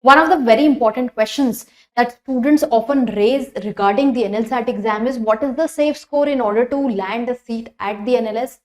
One of the very important questions that students often raise regarding the NLSAT exam is what is the safe score in order to land a seat at the NLS?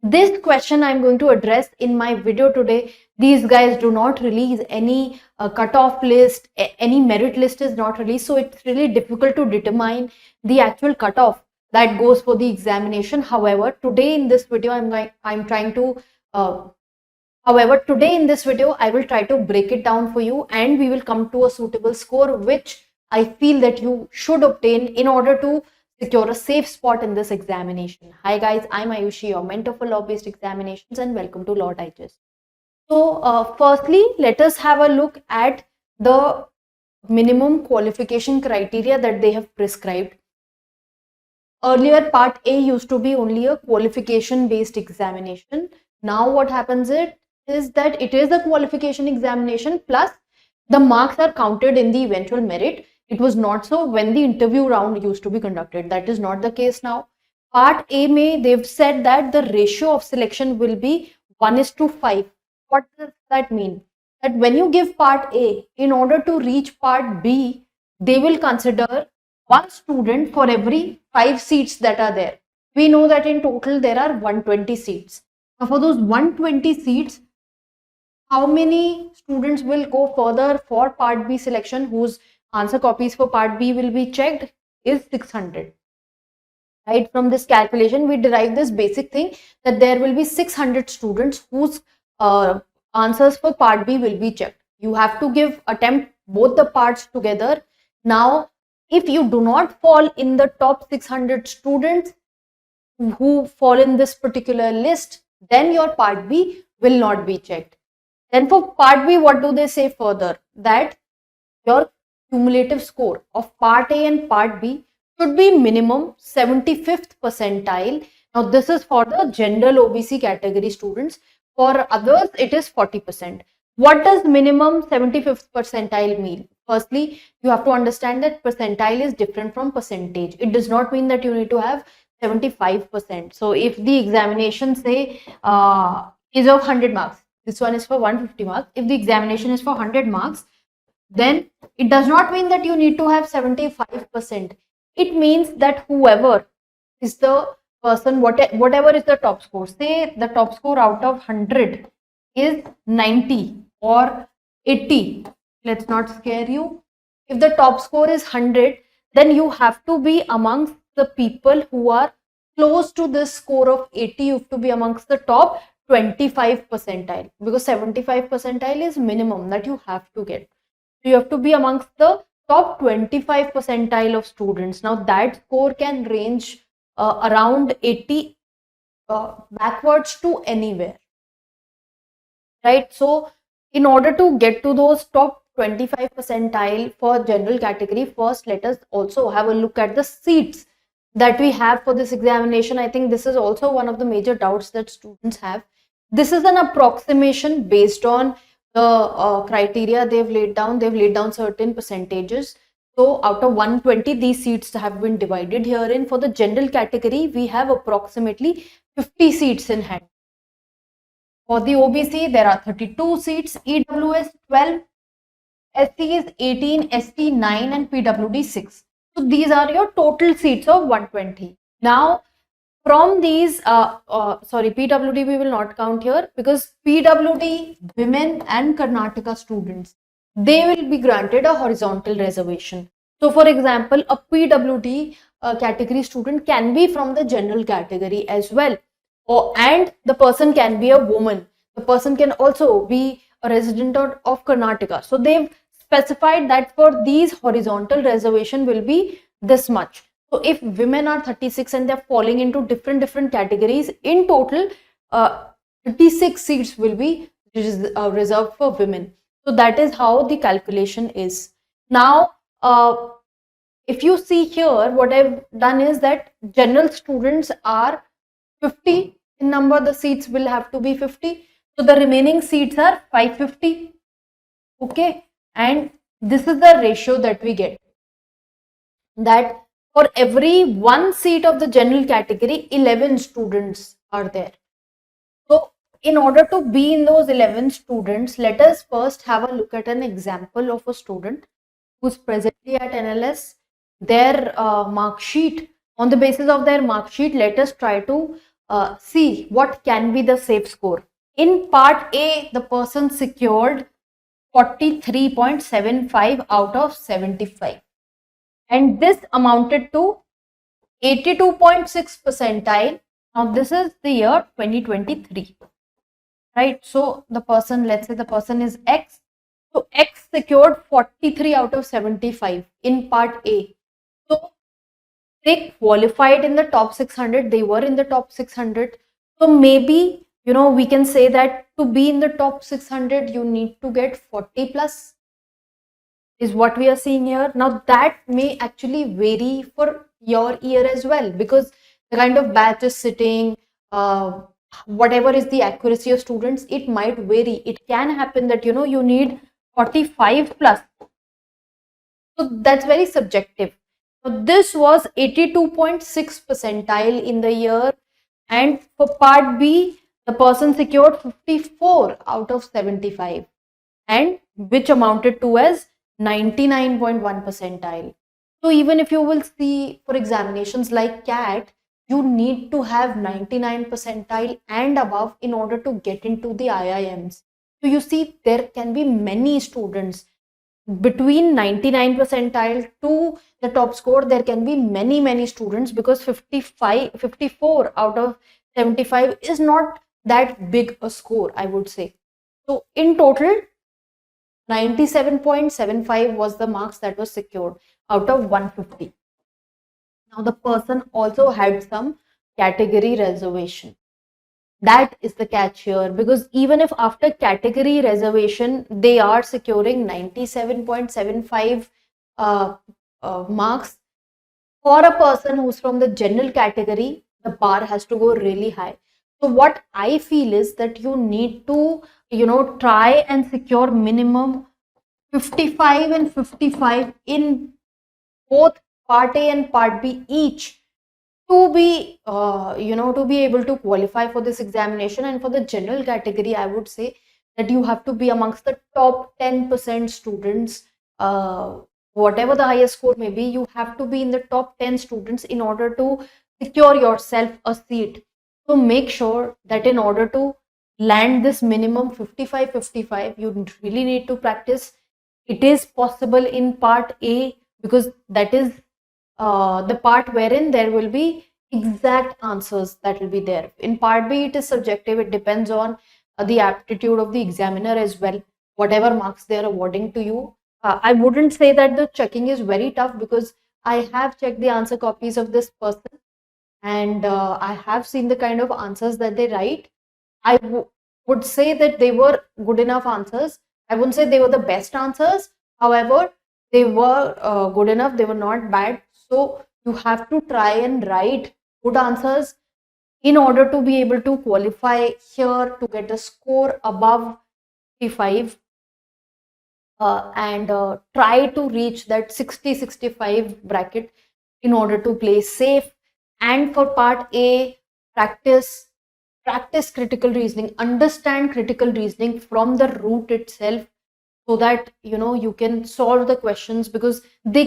This question I'm going to address in my video today. These guys do not release any cutoff list, any merit list is not released, so it's really difficult to determine the actual cutoff that goes for the examination. However, today in this video, today in this video, I will try to break it down for you and we will come to a suitable score which I feel that you should obtain in order to secure a safe spot in this examination. Hi guys, I'm Ayushi, your mentor for law-based examinations, and welcome to Law Digest. So firstly, let us have a look at the minimum qualification criteria that they have prescribed. Earlier, part A used to be only a qualification based examination. Now what happens is that it is a qualification examination plus the marks are counted in the eventual merit. It was not so when the interview round used to be conducted. That is not the case now. Part A may, they've said that the ratio of selection will be 1:5. What does that mean? That when you give part A, in order to reach part B, they will consider one student for every 5 seats that are there. We know that in total there are 120 seats. Now for those 120 seats, how many students will go further for part B selection whose answer copies for part B will be checked is 600. Right, from this calculation we derive this basic thing that there will be 600 students whose answers for part B will be checked. You have to attempt both the parts together. Now if you do not fall in the top 600 students who fall in this particular list, then your part B will not be checked. Then for part B, what do they say further? That your cumulative score of part A and part B should be minimum 75th percentile. Now this is for the general OBC category students. For others, it is 40%. What does minimum 75th percentile mean? Firstly, you have to understand that percentile is different from percentage. It does not mean that you need to have 75%. So if the examination say is of 100 marks, this one is for 150 marks. If the examination is for 100 marks, then it does not mean that you need to have 75%. It means that whoever is the person, whatever is the top score, say the top score out of 100 is 90 or 80. Let's not scare you. If the top score is 100, then you have to be amongst the people who are close to this score of 80. You have to be amongst the top 25 percentile, because 75 percentile is minimum that you have to get. So you have to be amongst the top 25 percentile of students. Now that score can range around 80 backwards to anywhere, right? So in order to get to those top 25 percentile for general category, first let us also have a look at the seats that we have for this examination. I think this is also one of the major doubts that students have. This is an approximation based on the criteria they've laid down. They've laid down certain percentages. So out of 120, these seats have been divided herein. For the general category, we have approximately 50 seats in hand. For the OBC, there are 32 seats, EWS 12, SC is 18, ST 9 and PWD 6. So these are your total seats of 120. Now from these, PWD we will not count here, because PWD women and Karnataka students, they will be granted a horizontal reservation. So for example, a PWD category student can be from the general category as well, and the person can be a woman. The person can also be a resident of Karnataka. So they've specified that for these horizontal reservation will be this much. So if women are 36 and they're falling into different categories, in total 36 seats will be reserved for women. So that is how the calculation is. Now if you see here, what I've done is that general students are 50 in number, the seats will have to be 50. So the remaining seats are 550. Okay, and this is the ratio that we get, that for every one seat of the general category, 11 students are there. So in order to be in those 11 students, let us first have a look at an example of a student who's presently at NLS. Their mark sheet, on the basis of their mark sheet, let us try to see what can be the safe score. In part A, the person secured 43.75 out of 75. And this amounted to 82.6 percentile. Now, this is the year 2023. Right? So, the person, let's say the person is X. So, X secured 43 out of 75 in part A. So, they qualified in the top 600. They were in the top 600. So, maybe, we can say that to be in the top 600, you need to get 40 plus is what we are seeing here. Now, that may actually vary for your year as well, because the kind of batch is sitting, whatever is the accuracy of students, it might vary. It can happen that, you need 45 plus. So that's very subjective. So this was 82.6 percentile in the year. And for part B, the person secured 54 out of 75, and which amounted to as 99.1 percentile. So even if you will see for examinations like CAT, you need to have 99 percentile and above in order to get into the IIMs. So you see, there can be many students between 99 percentile to the top score. There can be many students, because 54 out of 75 is not that big a score, I would say. So in total, 97.75 was the marks that was secured out of 150. Now, the person also had some category reservation. That is the catch here, because even if after category reservation, they are securing 97.75 marks, for a person who's from the general category, the bar has to go really high. So what I feel is that you need to, try and secure minimum 55 and 55 in both part A and part B each, to be to be able to qualify for this examination. And for the general category, I would say that you have to be amongst the top 10% students. Whatever the highest score may be, you have to be in the top 10 students in order to secure yourself a seat. So make sure that in order to land this minimum 55, you really need to practice. It is possible in part A, because that is the part wherein there will be exact answers that will be there. In part B, it is subjective. It depends on the aptitude of the examiner as well, whatever marks they are awarding to you. I wouldn't say that the checking is very tough, because I have checked the answer copies of this person, and I have seen the kind of answers that they write. I would say that they were good enough answers. I wouldn't say they were the best answers. However, they were good enough. They were not bad. So you have to try and write good answers in order to be able to qualify here to get a score above 55, and try to reach that 60-65 bracket in order to play safe. And for part A, practice critical reasoning, understand critical reasoning from the root itself, so that you can solve the questions, because they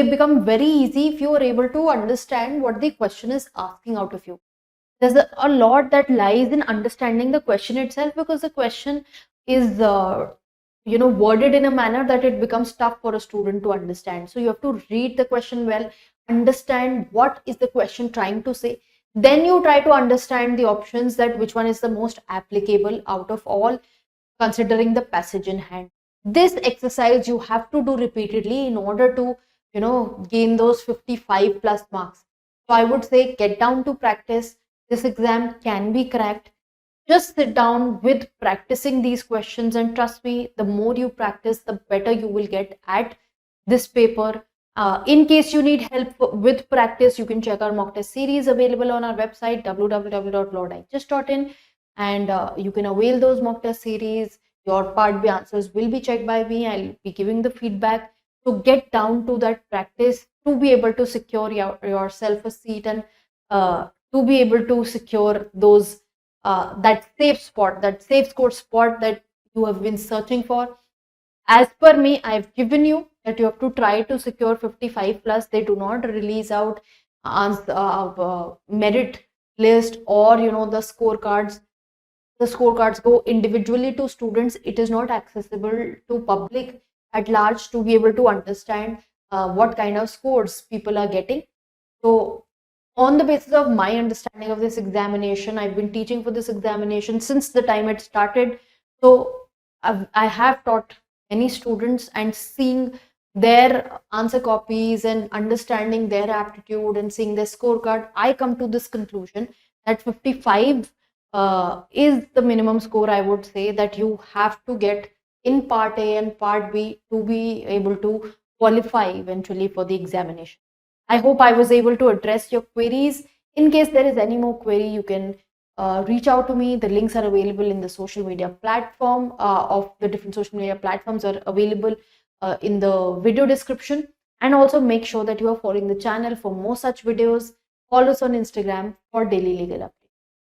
become very easy if you are able to understand what the question is asking out of you. There's a lot that lies in understanding the question itself, because the question is worded in a manner that it becomes tough for a student to understand. So you have to read the question well, understand what is the question trying to say, then you try to understand the options, that which one is the most applicable out of all, considering the passage in hand. This exercise you have to do repeatedly in order to gain those 55 plus marks. So I would say, get down to practice. This exam can be cracked. Just sit down with practicing these questions, and trust me, the more you practice, the better you will get at this paper. In case you need help with practice, you can check our mock test series available on our website www.lorddigest.in, and you can avail those mock test series. Your part B answers will be checked by me. I'll be giving the feedback. So get down to that practice to be able to secure yourself a seat, and to be able to secure those that safe spot, that safe score spot that you have been searching for. As per me, I've given you that you have to try to secure 55 plus. They do not release out merit list, or the scorecards. The scorecards go individually to students. It is not accessible to public at large to be able to understand what kind of scores people are getting. So on the basis of my understanding of this examination, I've been teaching for this examination since the time it started. So I have taught many students, and seeing their answer copies and understanding their aptitude and seeing their scorecard, I come to this conclusion that 55 is the minimum score, I would say, that you have to get in part A and part B to be able to qualify eventually for the examination. I hope I was able to address your queries. In case there is any more query, you can reach out to me. The links are available in the social media platform of the different social media platforms are available in the video description. And also make sure that you are following the channel for more such videos. Follow us on Instagram for daily legal updates.